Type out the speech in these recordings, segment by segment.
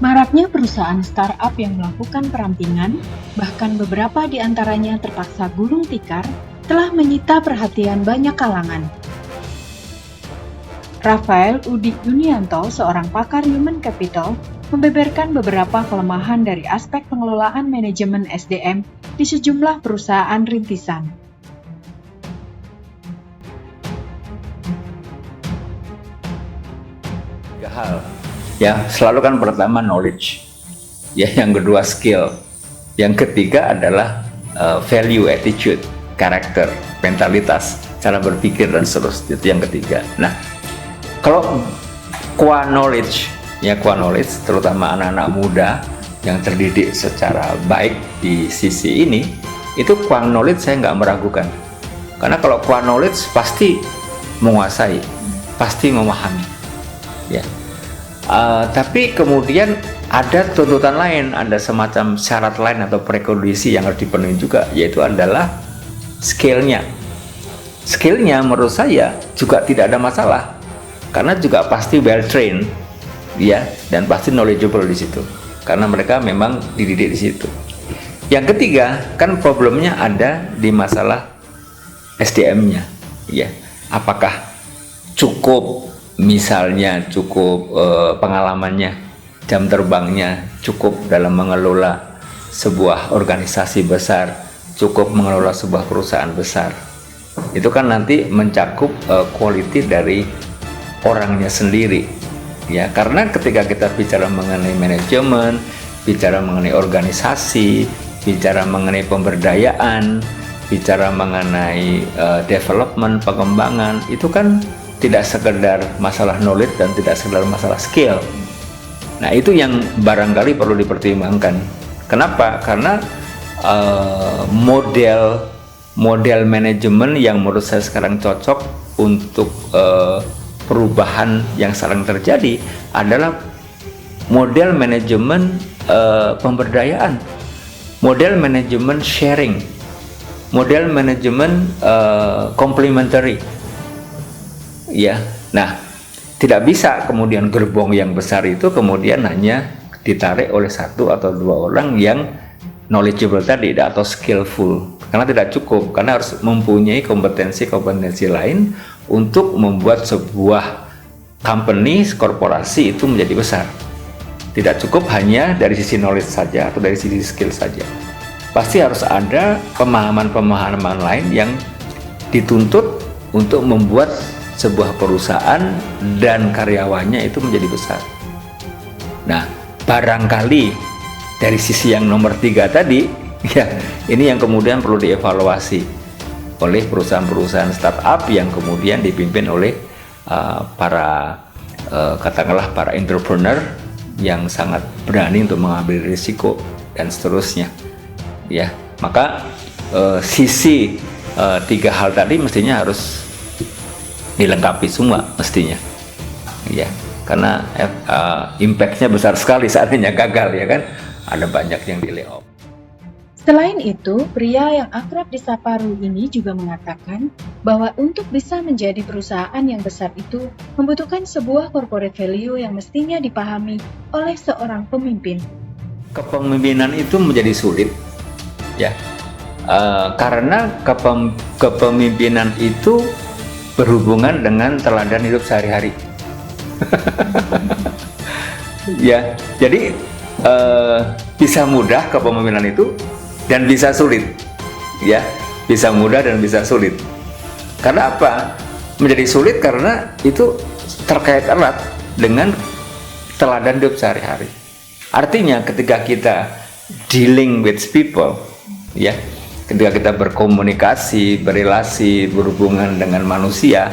Maraknya perusahaan startup yang melakukan perampingan, bahkan beberapa di antaranya terpaksa gulung tikar, telah menyita perhatian banyak kalangan. Rafael Udi Yunianto, seorang pakar human capital, membeberkan beberapa kelemahan dari aspek pengelolaan manajemen SDM di sejumlah perusahaan rintisan. Tiga hal. Ya, selalu kan pertama knowledge, ya, yang kedua skill, yang ketiga adalah value, attitude, karakter, mentalitas, cara berpikir dan seterusnya. Itu yang ketiga. Nah, kalau core knowledge, terutama anak-anak muda yang terdidik secara baik di sisi ini, itu core knowledge saya nggak meragukan. Karena kalau core knowledge pasti menguasai, pasti memahami, ya. Tapi kemudian ada tuntutan lain, ada semacam syarat lain atau prekondisi yang harus dipenuhi juga, yaitu adalah skillnya. Skillnya menurut saya juga tidak ada masalah, karena juga pasti well trained, ya, dan pasti knowledgeable di situ, karena mereka memang dididik di situ. Yang ketiga, kan problemnya ada di masalah SDM-nya, ya. Apakah cukup, misalnya cukup pengalamannya, jam terbangnya cukup dalam mengelola sebuah organisasi besar, cukup mengelola sebuah perusahaan besar. Itu kan nanti mencakup quality dari orangnya sendiri, ya. Karena ketika kita bicara mengenai manajemen, bicara mengenai organisasi, bicara mengenai pemberdayaan, bicara mengenai development, pengembangan, itu kan tidak sekedar masalah knowledge dan tidak sekedar masalah skill. Nah, itu yang barangkali perlu dipertimbangkan. Kenapa? Karena model manajemen yang menurut saya sekarang cocok untuk perubahan yang sekarang terjadi adalah model manajemen pemberdayaan, model manajemen sharing, model manajemen complementary. Ya, nah, tidak bisa kemudian gerbong yang besar itu kemudian hanya ditarik oleh satu atau dua orang yang knowledgeable tadi atau skillful, karena tidak cukup, karena harus mempunyai kompetensi lain untuk membuat sebuah company, korporasi itu menjadi besar. Tidak cukup hanya dari sisi knowledge saja atau dari sisi skill saja, pasti harus ada pemahaman lain yang dituntut untuk membuat sebuah perusahaan dan karyawannya itu menjadi besar. Nah, barangkali dari sisi yang nomor 3 tadi, ya, ini yang kemudian perlu dievaluasi oleh perusahaan-perusahaan startup yang kemudian dipimpin oleh katakanlah para entrepreneur yang sangat berani untuk mengambil risiko dan seterusnya, ya. Maka sisi 3 hal tadi mestinya harus dilengkapi semua mestinya, ya, karena impact-nya besar sekali seandainya gagal, ya kan, ada banyak yang di layoff. Selain itu, pria yang akrab disapa Ru ini juga mengatakan bahwa untuk bisa menjadi perusahaan yang besar itu membutuhkan sebuah corporate value yang mestinya dipahami oleh seorang pemimpin. Kepemimpinan itu menjadi sulit, ya, karena kepemimpinan itu berhubungan dengan teladan hidup sehari-hari. Ya, jadi bisa mudah kepemimpinan itu dan bisa sulit, ya, bisa mudah dan bisa sulit. Karena apa? Menjadi sulit karena itu terkait erat dengan teladan hidup sehari-hari. Artinya ketika kita dealing with people, ya, ketika kita berkomunikasi, berrelasi, berhubungan dengan manusia,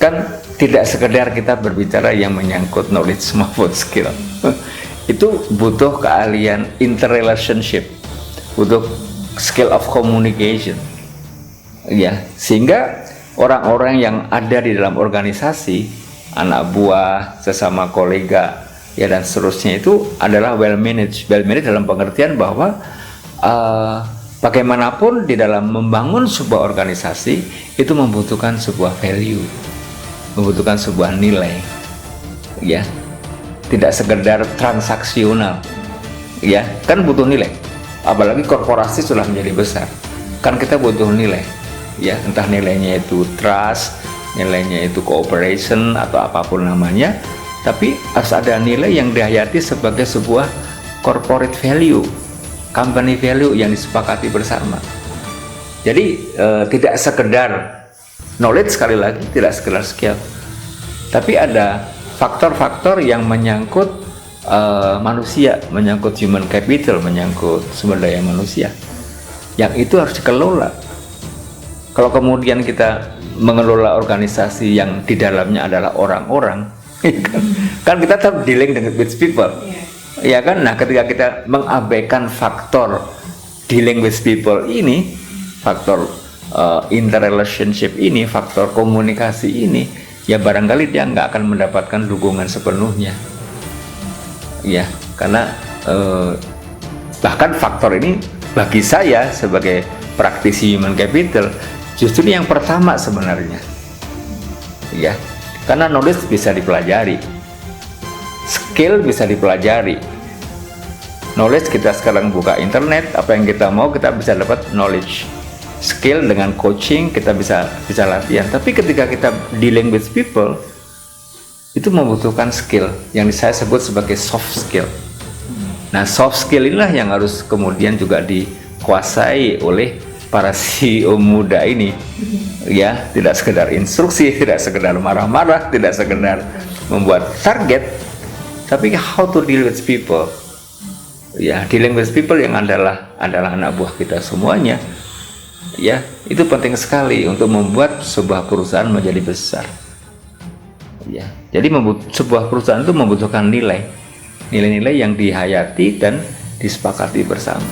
kan tidak sekedar kita berbicara yang menyangkut knowledge maupun skill. Itu butuh keahlian interrelationship, butuh skill of communication, ya, sehingga orang-orang yang ada di dalam organisasi, anak buah, sesama kolega, ya, dan seterusnya itu adalah well managed dalam pengertian bahwa bagaimanapun di dalam membangun sebuah organisasi itu membutuhkan sebuah value, membutuhkan sebuah nilai, ya. tidak sekedar transaksional, ya kan butuh nilai. Apalagi korporasi sudah menjadi besar, kan kita butuh nilai, ya entah nilainya itu trust, nilainya itu cooperation atau apapun namanya, tapi harus ada nilai yang dihayati sebagai sebuah corporate value, company value yang disepakati bersama. Jadi tidak sekedar knowledge, sekali lagi tidak sekedar skill, tapi ada faktor-faktor yang menyangkut manusia, menyangkut human capital, menyangkut sumber daya manusia, yang itu harus dikelola. Kalau kemudian kita mengelola organisasi yang di dalamnya adalah orang-orang, kan kita tetap dealing with people, ya kan? Nah, ketika kita mengabaikan faktor dealing with people ini, faktor interrelationship ini, faktor komunikasi ini, ya barangkali dia nggak akan mendapatkan dukungan sepenuhnya, ya karena bahkan faktor ini bagi saya sebagai praktisi human capital justru yang pertama sebenarnya, ya karena knowledge bisa dipelajari, skill bisa dipelajari. Knowledge kita sekarang buka internet, apa yang kita mau kita bisa dapat knowledge. Skill dengan coaching kita bisa latihan. Tapi ketika kita dealing with people, itu membutuhkan skill yang saya sebut sebagai soft skill. Nah, soft skill inilah yang harus kemudian juga dikuasai oleh para CEO muda ini, ya tidak sekedar instruksi, tidak sekedar marah-marah, tidak sekedar membuat target, tapi how to deal with people. Ya, dealing with people yang adalah anak buah kita semuanya, ya itu penting sekali untuk membuat sebuah perusahaan menjadi besar. Ya, jadi sebuah perusahaan itu membutuhkan nilai-nilai yang dihayati dan disepakati bersama.